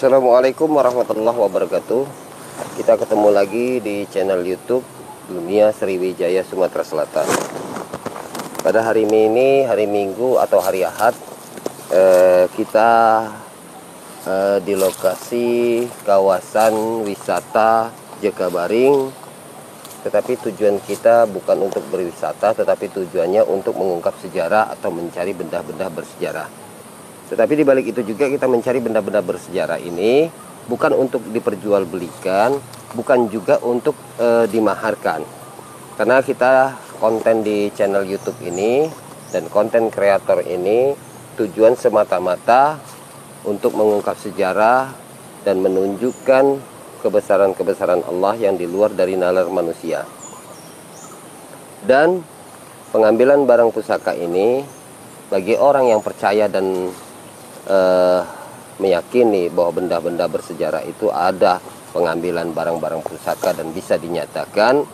Assalamualaikum warahmatullahi wabarakatuh. Kita ketemu lagi di channel YouTube Dunia Sriwijaya Sumatera Selatan. Pada hari ini, hari Minggu atau hari Ahad, kita di lokasi kawasan wisata Jakabaring. Tetapi tujuan kita bukan untuk berwisata, tetapi tujuannya untuk mengungkap sejarah atau mencari benda-benda bersejarah. Tetapi di balik itu juga kita mencari benda-benda bersejarah ini bukan untuk diperjualbelikan, bukan juga untuk dimaharkan. Karena kita konten di channel YouTube ini dan konten kreator ini tujuan semata-mata untuk mengungkap sejarah dan menunjukkan kebesaran-kebesaran Allah yang di luar dari nalar manusia. Dan pengambilan barang pusaka ini bagi orang yang percaya dan meyakini bahwa benda-benda bersejarah itu ada pengambilan barang-barang pusaka dan bisa dinyatakan.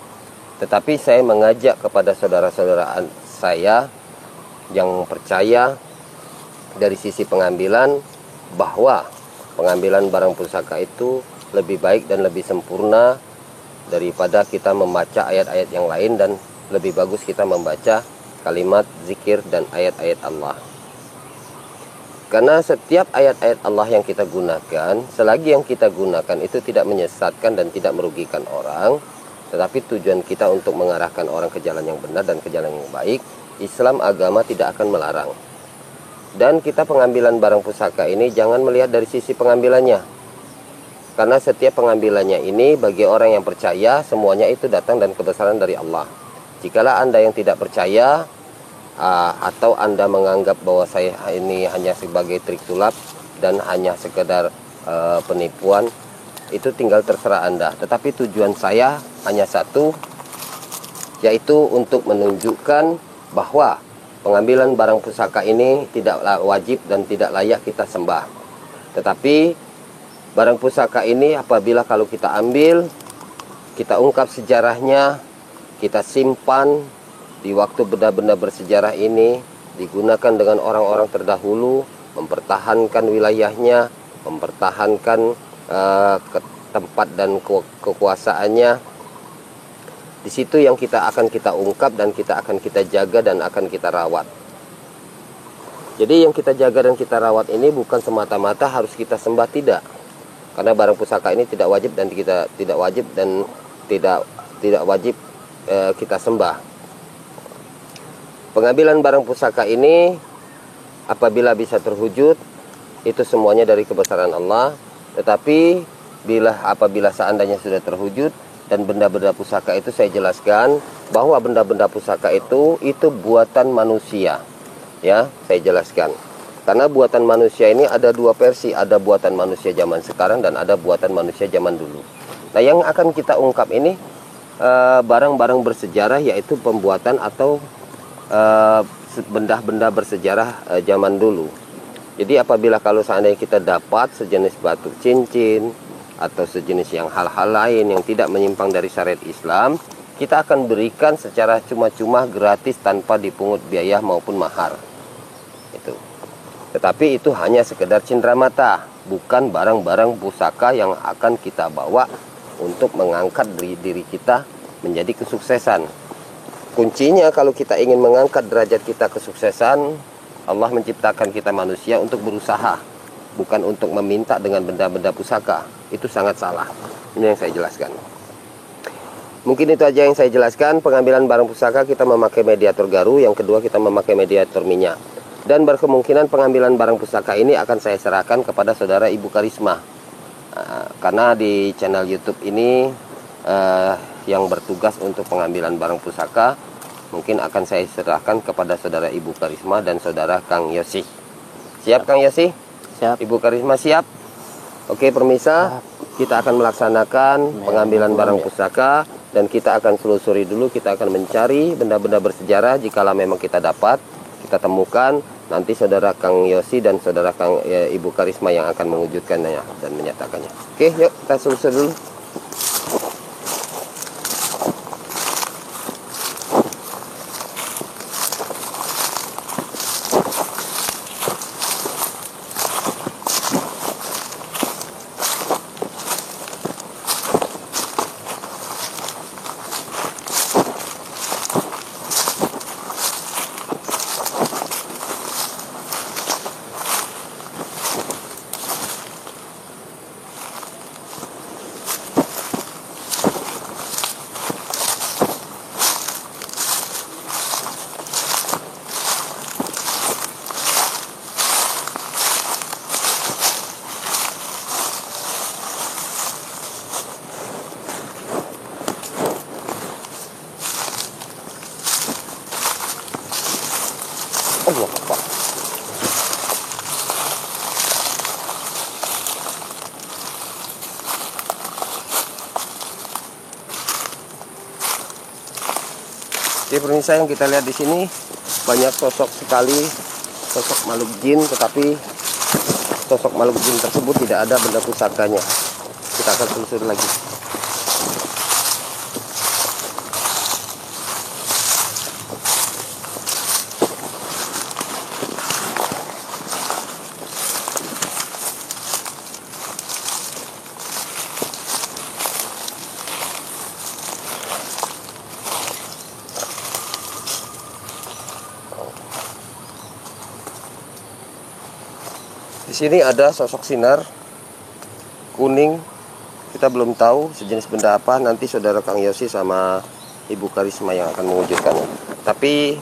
Tetapi saya mengajak kepada saudara-saudara saya yang percaya dari sisi pengambilan, bahwa pengambilan barang pusaka itu lebih baik dan lebih sempurna daripada kita membaca ayat-ayat yang lain, dan lebih bagus kita membaca kalimat zikir dan ayat-ayat Allah. Karena setiap ayat-ayat Allah yang kita gunakan, selagi yang kita gunakan itu tidak menyesatkan dan tidak merugikan orang, tetapi tujuan kita untuk mengarahkan orang ke jalan yang benar dan ke jalan yang baik, Islam agama tidak akan melarang. Dan kita pengambilan barang pusaka ini jangan melihat dari sisi pengambilannya. Karena setiap pengambilannya ini bagi orang yang percaya, semuanya itu datang dan kebesaran dari Allah. Jikalau Anda yang tidak percaya, atau Anda menganggap bahwa saya ini hanya sebagai trik sulap dan hanya sekedar penipuan, itu tinggal terserah Anda. Tetapi tujuan saya hanya satu, yaitu untuk menunjukkan bahwa pengambilan barang pusaka ini tidaklah wajib dan tidak layak kita sembah. Tetapi barang pusaka ini apabila kalau kita ambil, kita ungkap sejarahnya, kita simpan di waktu benda-benda bersejarah ini digunakan dengan orang-orang terdahulu, mempertahankan wilayahnya, mempertahankan tempat dan kekuasaannya. Di situ yang kita ungkap dan kita jaga dan akan kita rawat. Jadi yang kita jaga dan kita rawat ini bukan semata-mata harus kita sembah, tidak. Karena barang pusaka ini tidak wajib dan tidak wajib kita sembah. Pengambilan barang pusaka ini apabila bisa terwujud, itu semuanya dari kebesaran Allah. Tetapi apabila seandainya sudah terwujud dan benda-benda pusaka itu, saya jelaskan bahwa benda-benda pusaka itu buatan manusia. Ya, saya jelaskan. Karena buatan manusia ini ada dua versi, ada buatan manusia zaman sekarang dan ada buatan manusia zaman dulu. Nah, yang akan kita ungkap ini barang-barang bersejarah, yaitu pembuatan atau benda-benda bersejarah zaman dulu. Jadi apabila kalau seandainya kita dapat sejenis batu cincin atau sejenis yang hal-hal lain yang tidak menyimpang dari syariat Islam, kita akan berikan secara cuma-cuma, gratis, tanpa dipungut biaya maupun mahar. Itu. Tetapi itu hanya sekedar cindera mata, bukan barang-barang pusaka yang akan kita bawa untuk mengangkat diri kita menjadi kesuksesan. Kuncinya kalau kita ingin mengangkat derajat kita kesuksesan, Allah menciptakan kita manusia untuk berusaha, bukan untuk meminta dengan benda-benda pusaka. Itu sangat salah. Ini yang saya jelaskan. Mungkin itu aja yang saya jelaskan. Pengambilan barang pusaka kita memakai mediator garu, yang kedua kita memakai mediator minyak. Dan berkemungkinan pengambilan barang pusaka ini akan saya serahkan kepada saudara Ibu Karisma. Karena di channel YouTube ini yang bertugas untuk pengambilan barang pusaka mungkin akan saya serahkan kepada saudara Ibu Karisma dan saudara Kang Yosi. Siap Kang Yosi? Siap. Ibu Karisma siap? Oke pemirsa, kita akan melaksanakan pengambilan barang pusaka dan kita akan selusuri dulu, kita akan mencari benda-benda bersejarah. Jikalau memang kita dapat, kita temukan, nanti saudara Kang Yosi dan saudara Ibu Karisma yang akan mewujudkannya dan menyatakannya. Oke, yuk kita selusuri dulu. Allah Akbar. Oke, pemirsa, yang kita lihat di sini banyak sosok sekali, sosok makhluk jin, tetapi sosok makhluk jin tersebut tidak ada benda pusakanya. Kita akan telusuri lagi. Di sini ada sosok sinar kuning, kita belum tahu sejenis benda apa. Nanti saudara Kang Yosi sama Ibu Karisma yang akan mewujudkannya. Tapi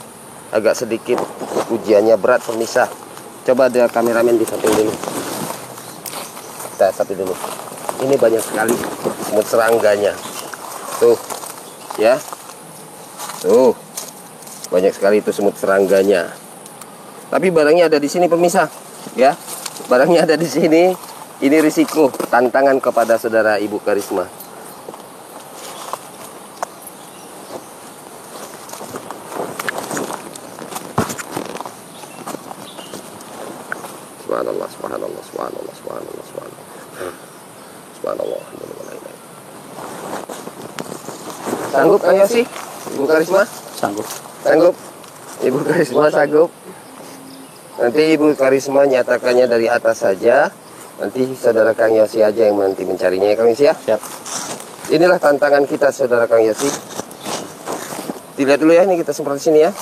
agak sedikit ujiannya berat, pemirsa. Coba ada kameramen di samping dulu. Kita sapi dulu. Ini banyak sekali semut serangganya. Tuh, ya. Tuh, banyak sekali itu semut serangganya. Tapi barangnya ada di sini, pemirsa, ya. Barangnya ada di sini. Ini risiko, tantangan kepada saudara Ibu Karisma. Subhanallah, subhanallah, subhanallah, subhanallah, subhanallah. Subhanallah. Sanggup Kang Yosi? Ibu Karisma? Sanggup. Sanggup? Ibu Karisma sanggup? Nanti Ibu Karisma nyatakannya dari atas saja. Nanti saudara Kang Yosi aja yang nanti mencarinya, ya Kang Yosi ya? Siap. Inilah tantangan kita, saudara Kang Yosi. Dilihat dulu ya, ini kita semprot di sini ya.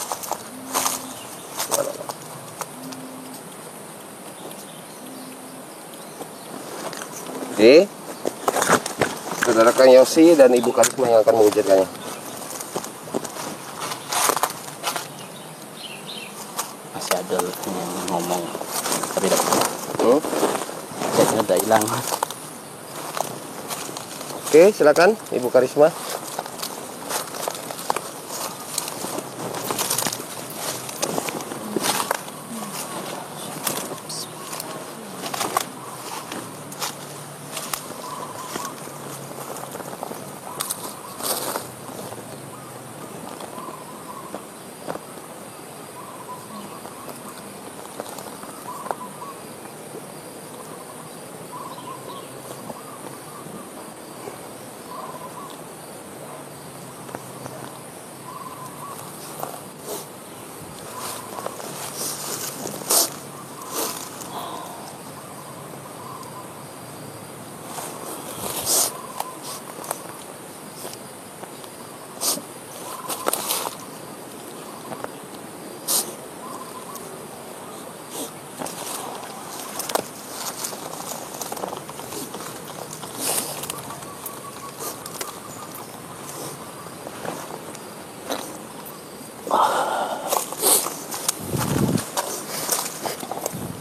Oke. Saudara Kang Yosi dan Ibu Karisma yang akan mewujudkannya. Masih ada yang ngomong tapi kayaknya udah hilang. Oke, silakan Ibu Karisma.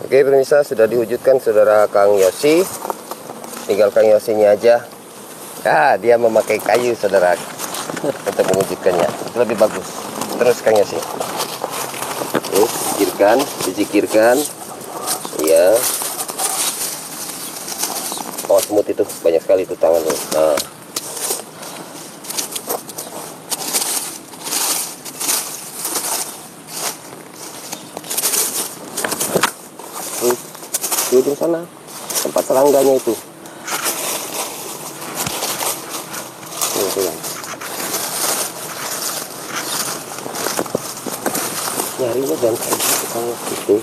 Oke pemirsa, sudah diwujudkan saudara Kang Yosi. Tinggal Kang Yosinya aja. Dia memakai kayu saudara untuk mewujudkannya. Itu lebih bagus. Terus Kang Yosi. Dizikirkan. Ya. Oh, semut itu banyak sekali itu tangan tuh. Nah. Di ujung sana tempat serangganya itu. Nyarinya dan itu.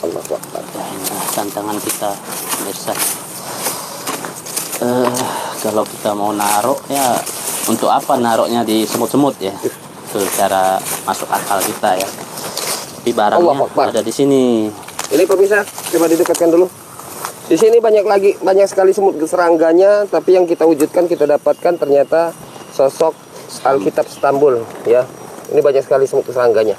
Allah Akbar. Tantangan kita besar. Kalau kita mau naruh ya, untuk apa naruhnya di semut-semut ya? Itu cara masuk akal kita ya. Tapi barangnya ada di sini. Ini pemirsa, coba didekatkan dulu. Di sini banyak sekali semut serangganya, tapi yang kita wujudkan, kita dapatkan ternyata sosok Alkitab Istanbul ya. Ini banyak sekali semut serangganya.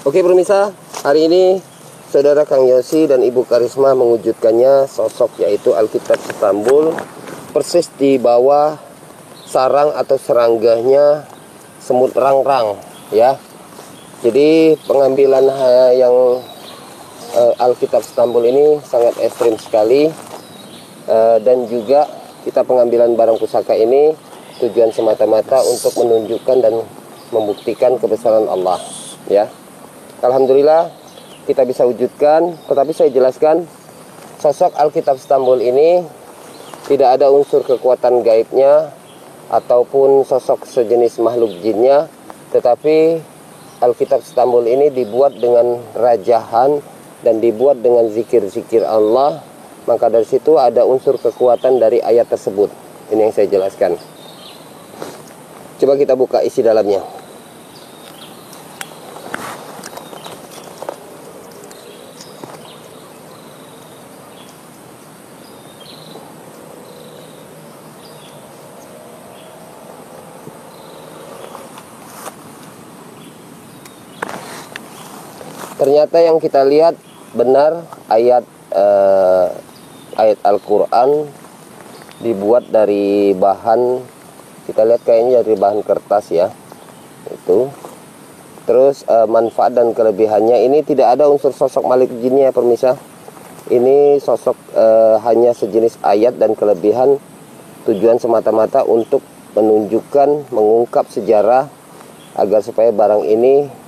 Oke pemirsa, hari ini Saudara Kang Yosi dan Ibu Karisma mewujudkannya sosok yaitu Alkitab Istanbul, persis di bawah sarang atau serangganya semut rangrang, ya. Jadi pengambilan yang Alkitab Istanbul ini sangat ekstrim sekali, dan juga kita pengambilan barang pusaka ini tujuan semata-mata untuk menunjukkan dan membuktikan kebesaran Allah, ya. Alhamdulillah kita bisa wujudkan, tetapi saya jelaskan sosok Alkitab Istanbul ini tidak ada unsur kekuatan gaibnya ataupun sosok sejenis makhluk jinnya, tetapi Alkitab Istanbul ini dibuat dengan rajahan dan dibuat dengan zikir-zikir Allah. Maka dari situ ada unsur kekuatan dari ayat tersebut. Ini yang saya jelaskan. Coba kita buka isi dalamnya. Ternyata yang kita lihat benar, ayat Al-Quran dibuat dari bahan, kita lihat kayaknya dari bahan kertas, ya. Itu. Terus manfaat dan kelebihannya ini tidak ada unsur sosok malik jinnya, ya pemirsa. Ini sosok hanya sejenis ayat, dan kelebihan tujuan semata-mata untuk menunjukkan, mengungkap sejarah agar supaya barang ini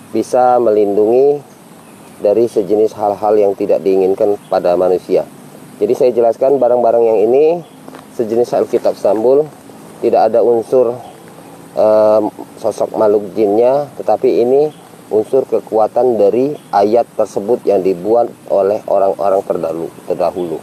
bisa melindungi dari sejenis hal-hal yang tidak diinginkan pada manusia. Jadi saya jelaskan barang-barang yang ini sejenis Alkitab Istanbul, tidak ada unsur sosok makhluk jinnya, tetapi ini unsur kekuatan dari ayat tersebut yang dibuat oleh orang-orang terdahulu.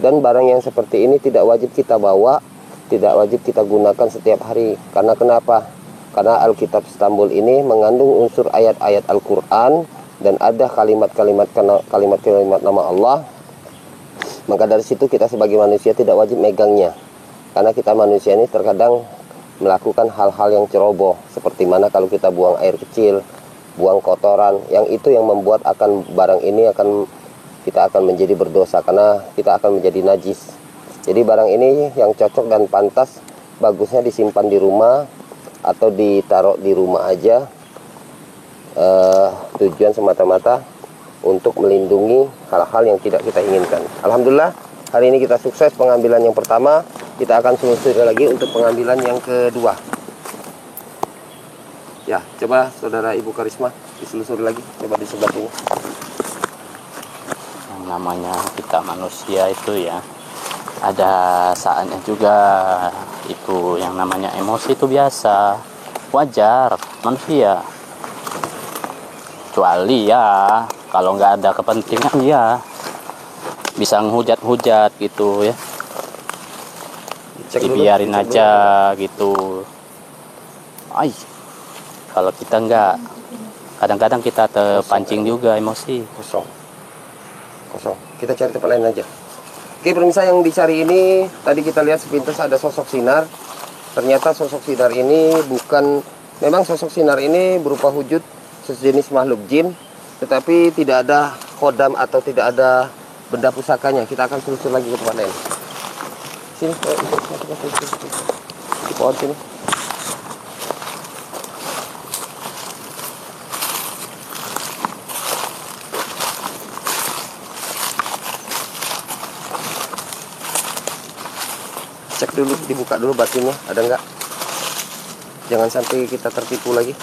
Dan barang yang seperti ini tidak wajib kita bawa, tidak wajib kita gunakan setiap hari. Karena kenapa? Karena Alkitab Istanbul ini mengandung unsur ayat-ayat Al-Quran dan ada kalimat-kalimat nama Allah. Maka dari situ kita sebagai manusia tidak wajib megangnya. Karena kita manusia ini terkadang melakukan hal-hal yang ceroboh. Seperti mana kalau kita buang air kecil, buang kotoran, yang itu yang membuat barang ini kita akan menjadi berdosa, karena kita akan menjadi najis. Jadi barang ini yang cocok dan pantas, bagusnya disimpan di rumah atau ditaruh di rumah aja, tujuan semata-mata untuk melindungi hal-hal yang tidak kita inginkan. Alhamdulillah hari ini kita sukses pengambilan yang pertama. Kita akan selusuri lagi untuk pengambilan yang kedua. Ya, coba saudara Ibu Karisma diselusuri lagi, coba di sebelah sini. Yang namanya kita manusia itu ya, ada saatnya juga itu yang namanya emosi itu biasa, wajar manusia. Kecuali ya kalau nggak ada kepentingan ya bisa ngehujat-hujat gitu ya, dibiarin aja gitu. Kalau kita nggak, kadang-kadang kita terpancing juga emosi. Kosong. Kita cari tempat lain aja. Oke pemirsa, yang dicari ini tadi kita lihat sepintas ada sosok sinar. Ternyata sosok sinar ini memang sosok sinar ini berupa wujud sejenis makhluk jin, tetapi tidak ada kodam atau tidak ada benda pusakanya. Kita akan telusur lagi ke tempat lain. Sini, di pohon sini. Cek dulu, dibuka dulu batinnya, ada nggak? Jangan sampai kita tertipu lagi.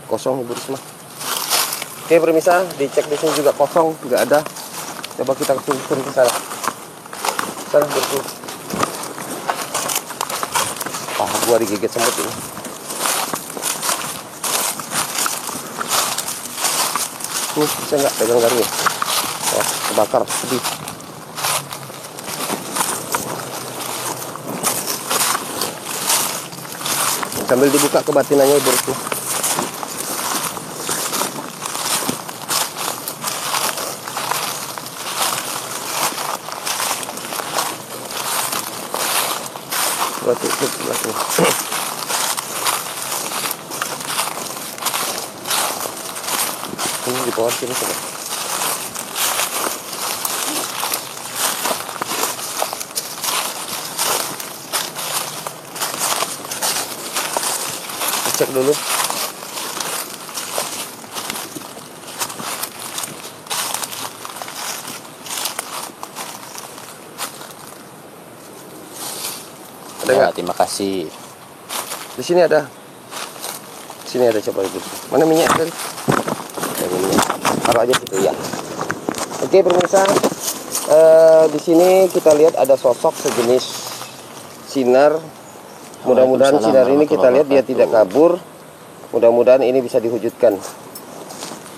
Kosong Ibu Risma. Oke pemirsa, dicek di sini juga kosong, nggak ada. Coba kita telusuri ke sana. Sana betul. Gua digigit semut ini. Bisa nggak pegang garunya? Oh, kebakar, sedih. Sambil dibuka kebatinannya Ibu Risma. di pohon sini coba. Cek dulu. Ada Ya, nggak? terima kasih. Di sini ada. Di sini ada, coba ibu. Mana minyak tadi? Ada minyak. Taruh aja situ ya. Oke pemirsa, di sini kita lihat ada sosok sejenis sinar. Mudah-mudahan sinar ini kita lihat dia tidak kabur. Mudah-mudahan ini bisa diwujudkan.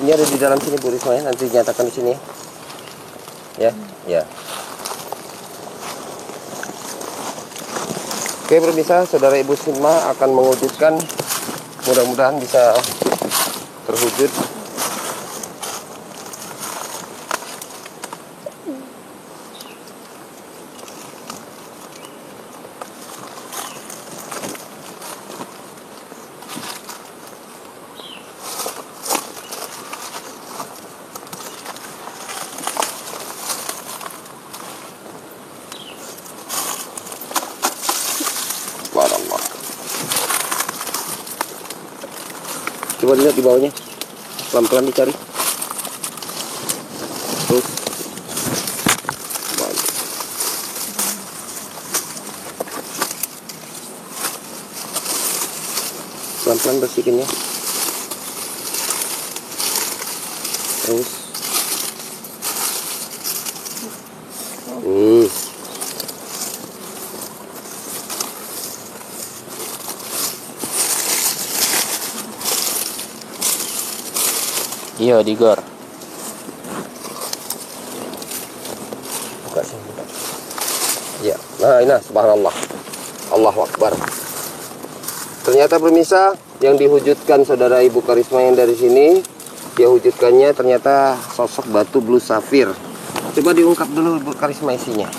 Ini ada di dalam sini Bu Risma ya, nanti nyatakan di sini ya. Ya. Oke pemirsa, saudara Ibu Risma akan mewujudkan, mudah-mudahan bisa terwujud. Subhanallah. Coba lihat di bawahnya, pelan-pelan dicari. Terus, pelan-pelan bersihkannya. Terus, Iya, digor. buka sini, buka. Ya, nah ini subhanallah. Allahu Akbar. Ternyata pemirsa, yang diwujudkan saudara Ibu Karisma yang dari sini, dia wujudkannya ternyata sosok batu blue safir. Coba diungkap dulu Ibu Karisma isinya.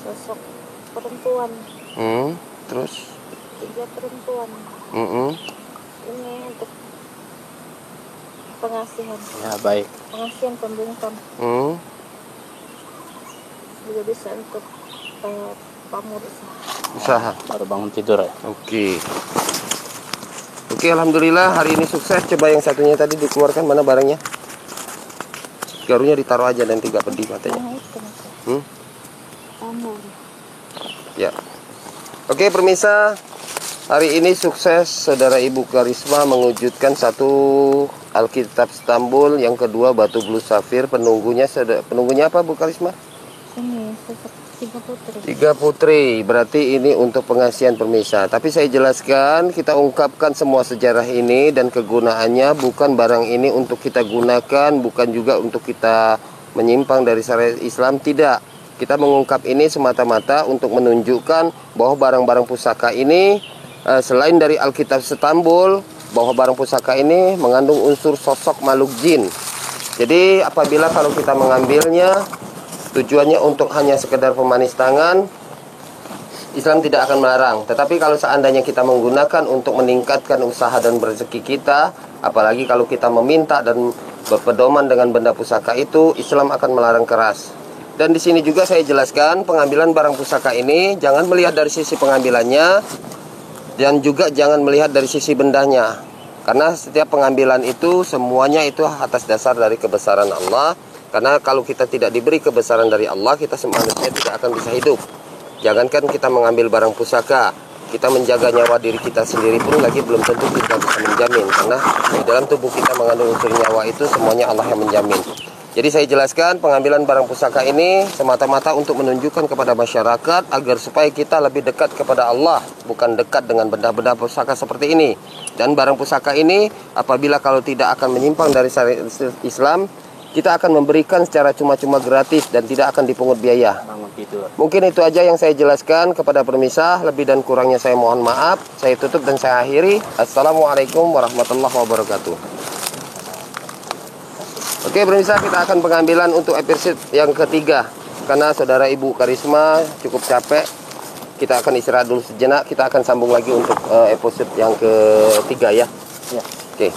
Sosok perempuan, Terus, 3 perempuan. Ini untuk pengasihan, Ya, baik. pengasihan pembungkam. Juga bisa untuk pamor usaha. Baru bangun tidur ya. Oke. Oke, alhamdulillah hari ini sukses. Coba yang satunya tadi dikeluarkan, mana barangnya? Garunya ditaruh aja dan 3 pedih matanya. Nah, itu Mas. Pamor. Ya. Oke pemirsa, hari ini sukses saudara Ibu Karisma mewujudkan satu Alkitab Istanbul, yang kedua batu blue safir. Penunggunya apa Bu Karisma? Ini sosok 3 putri. 3 putri, berarti ini untuk pengasihan pemirsa. Tapi saya jelaskan, kita ungkapkan semua sejarah ini dan kegunaannya. Bukan barang ini untuk kita gunakan, bukan juga untuk kita menyimpang dari syariat Islam, tidak. Kita mengungkap ini semata-mata untuk menunjukkan bahwa barang-barang pusaka ini selain dari Alkitab Istanbul, bahwa barang pusaka ini mengandung unsur sosok makhluk jin. Jadi apabila kalau kita mengambilnya tujuannya untuk hanya sekedar pemanis tangan, Islam tidak akan melarang. Tetapi kalau seandainya kita menggunakan untuk meningkatkan usaha dan rezeki kita, apalagi kalau kita meminta dan berpedoman dengan benda pusaka itu, Islam akan melarang keras. Dan di sini juga saya jelaskan, pengambilan barang pusaka ini jangan melihat dari sisi pengambilannya, dan juga jangan melihat dari sisi bendanya. Karena setiap pengambilan itu semuanya itu atas dasar dari kebesaran Allah. Karena kalau kita tidak diberi kebesaran dari Allah, kita manusia tidak akan bisa hidup. Jangankan kita mengambil barang pusaka, kita menjaga nyawa diri kita sendiri pun lagi belum tentu kita bisa menjamin. Karena di dalam tubuh kita mengandung unsur nyawa itu semuanya Allah yang menjamin. Jadi saya jelaskan pengambilan barang pusaka ini semata-mata untuk menunjukkan kepada masyarakat agar supaya kita lebih dekat kepada Allah, bukan dekat dengan benda-benda pusaka seperti ini. Dan barang pusaka ini apabila kalau tidak akan menyimpang dari syariat Islam, kita akan memberikan secara cuma-cuma gratis dan tidak akan dipungut biaya. Bangun tidur. Mungkin itu aja yang saya jelaskan kepada pemirsa. Lebih dan kurangnya saya mohon maaf. Saya tutup dan saya akhiri. Assalamualaikum warahmatullahi wabarakatuh. Oke pemirsa, kita akan pengambilan untuk episode yang ketiga. karena saudara Ibu Karisma cukup capek. Kita akan istirahat dulu sejenak. Kita akan sambung lagi untuk episode yang ketiga ya. Ya. Oke.